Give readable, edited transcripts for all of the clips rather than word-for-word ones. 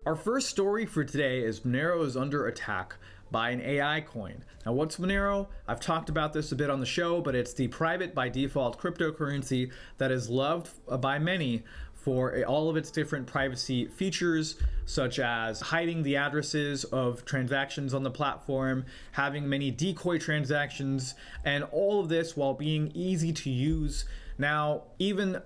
Our first story for today is Monero is under attack by an AI coin. Now, what's Monero? I've talked about this a bit on the show, but it's the private by default cryptocurrency that is loved by many for all of its different privacy features, such as hiding the addresses of transactions on the platform, having many decoy transactions, and all of this while being easy to use. Now, even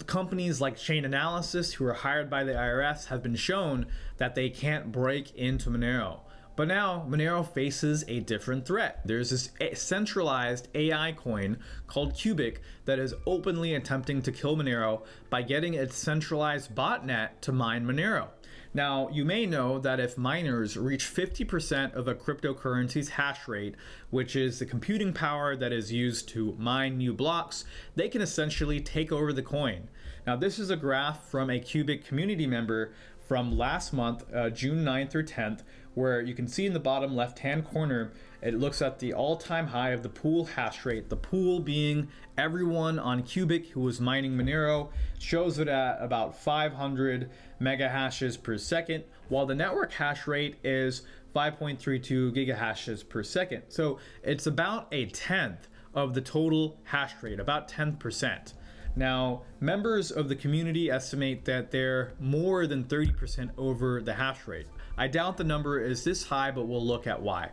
companies like Chainalysis, who are hired by the IRS, have been shown that they can't break into Monero. But now Monero faces a different threat. There's this centralized AI coin called Cubic that is openly attempting to kill Monero by getting its centralized botnet to mine Monero. Now, you may know that if miners reach 50% of a cryptocurrency's hash rate, which is the computing power that is used to mine new blocks, they can essentially take over the coin. Now, this is a graph from a Cubic community member from last month, June 9th or 10th, where you can see in the bottom left-hand corner, it looks at the all-time high of the pool hash rate. The pool being everyone on Cubic who was mining Monero, shows it at about 500 mega hashes per second, while the network hash rate is 5.32 gigahashes per second. So it's about a tenth of the total hash rate, about 10%. Now, members of the community estimate that they're more than 30% over the hash rate. I doubt the number is this high, but we'll look at why.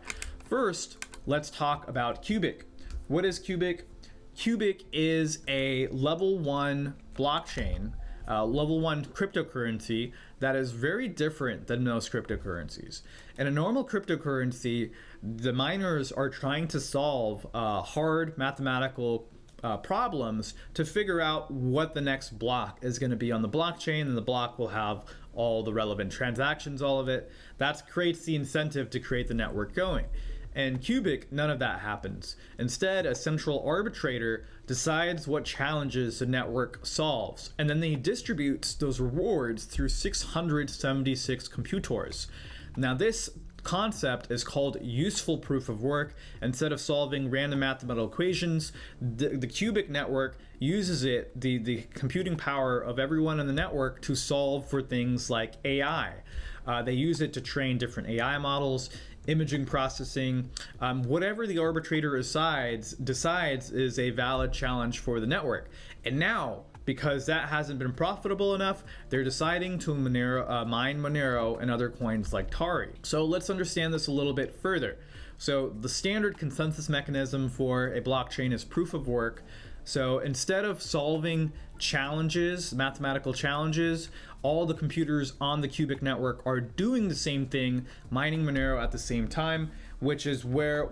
First, let's talk about Cubic. What is Cubic? Cubic is a level 1 blockchain, level 1 cryptocurrency that is very different than most cryptocurrencies. In a normal cryptocurrency, the miners are trying to solve hard mathematical problems to figure out what the next block is going to be on the blockchain, and the block will have all the relevant transactions, all of it. That creates the incentive to create the network going. And Cubic, none of that happens. Instead, a central arbitrator decides what challenges the network solves, and then he distributes those rewards through 676 computers. Now, this concept is called useful proof of work. Instead of solving random mathematical equations, the Cubic network uses the computing power of everyone in the network to solve for things like AI. They use it to train different AI models, imaging processing, whatever the arbitrator decides is a valid challenge for the network. And now, because that hasn't been profitable enough, they're deciding to mine Monero and other coins like Tari. So let's understand this a little bit further. So the standard consensus mechanism for a blockchain is proof of work. So instead of solving challenges, mathematical challenges, all the computers on the Cubic network are doing the same thing, mining Monero at the same time, which is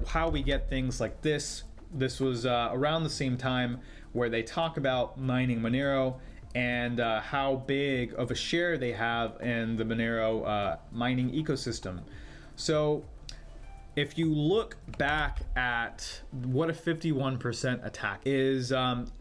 how we get things like this. This was around the same time where they talk about mining Monero and how big of a share they have in the Monero mining ecosystem. So if you look back at what a 51% attack is,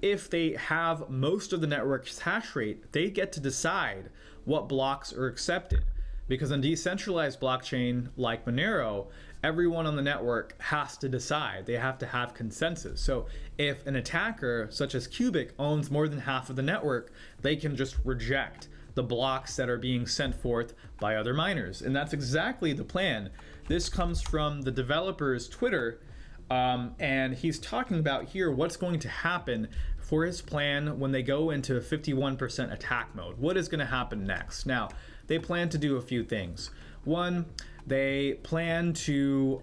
if they have most of the network's hash rate, they get to decide what blocks are accepted. Because on decentralized blockchain like Monero, everyone on the network has to decide. They have to have consensus. So if an attacker, such as Cubic, owns more than half of the network, they can just reject the blocks that are being sent forth by other miners. And that's exactly the plan. This comes from the developer's Twitter, and he's talking about here what's going to happen for his plan when they go into a 51% attack mode. What is going to happen next? Now, they plan to do a few things. One, they plan to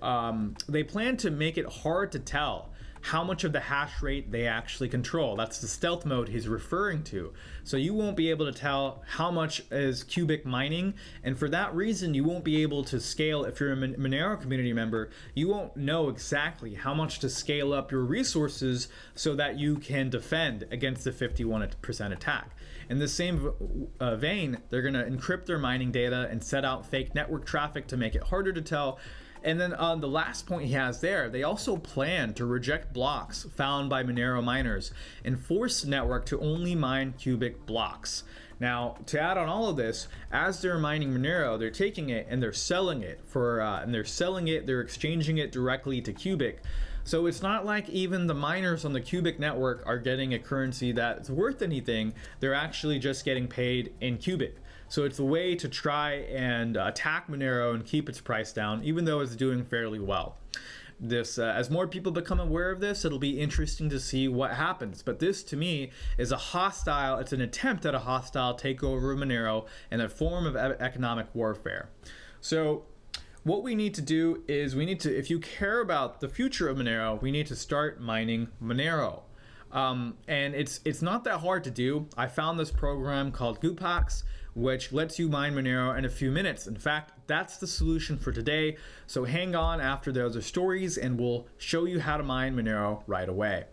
make it hard to tell how much of the hash rate they actually control. That's the stealth mode he's referring to. So you won't be able to tell how much is Cubic mining, and for that reason, you won't be able to scale. If you're a Monero community member, you won't know exactly how much to scale up your resources so that you can defend against the 51% attack. In the same vein, they're going to encrypt their mining data and set out fake network traffic to make it harder to tell. And then on the last point he has there, they also plan to reject blocks found by Monero miners and force the network to only mine Cubic blocks. Now, to add on all of this, as they're mining Monero, they're taking it and they're selling it they're exchanging it directly to Cubic. So it's not like even the miners on the Cubic network are getting a currency that's worth anything. They're actually just getting paid in Cubic. So it's a way to try and attack Monero and keep its price down, even though it's doing fairly well. This, as more people become aware of this, it'll be interesting to see what happens. But this, to me, is it's an attempt at a hostile takeover of Monero and a form of economic warfare. So what we need to do is if you care about the future of Monero, we need to start mining Monero. And it's not that hard to do. I found this program called Goopax, which lets you mine Monero in a few minutes. In fact, that's the solution for today. So hang on after those are stories and we'll show you how to mine Monero right away.